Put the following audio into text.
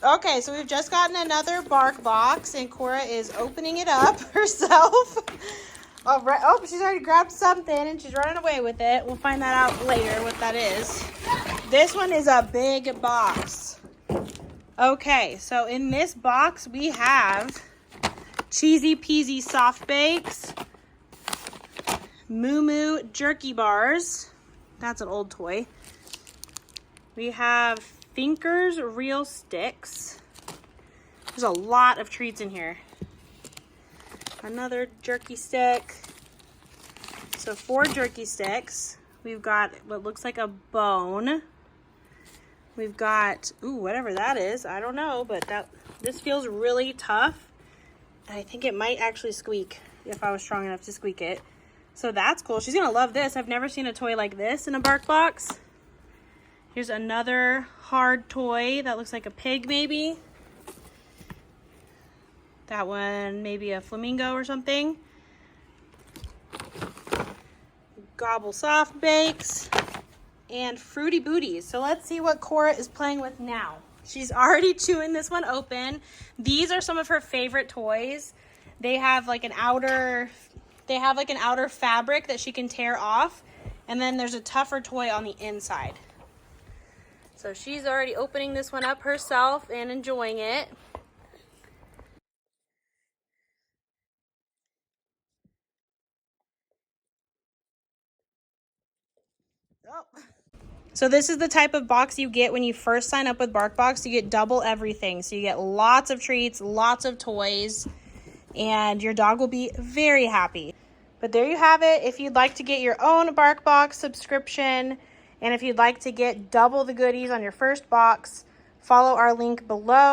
Okay, so we've just gotten another BarkBox, and Cora is opening it up herself. All right. Oh, she's already grabbed something, and she's running away with it. We'll find that out later what that is. This one is a big box. Okay, so in this box, we have Cheesy Peasy Soft Bakes, Moo Moo Jerky Bars. That's an old toy. We have Thinkers Real Sticks. There's a lot of treats in here. Another jerky stick. So 4 jerky sticks. We've got what looks like a bone. We've got, ooh, whatever that is. I don't know, but this feels really tough. And I think it might actually squeak if I was strong enough to squeak it. So that's cool. She's gonna love this. I've never seen a toy like this in a BarkBox. Here's another hard toy that looks like a pig maybe. That one, maybe a flamingo or something. Gobble Soft Bakes and Fruity Booties. So let's see what Cora is playing with now. She's already chewing this one open. These are some of her favorite toys. They have like an outer fabric that she can tear off, and then there's a tougher toy on the inside. So she's already opening this one up herself and enjoying it. Oh. So this is the type of box you get when you first sign up with BarkBox. You get double everything. So you get lots of treats, lots of toys, and your dog will be very happy. But there you have it. If you'd like to get your own BarkBox subscription, and if you'd like to get double the goodies on your first box, follow our link below.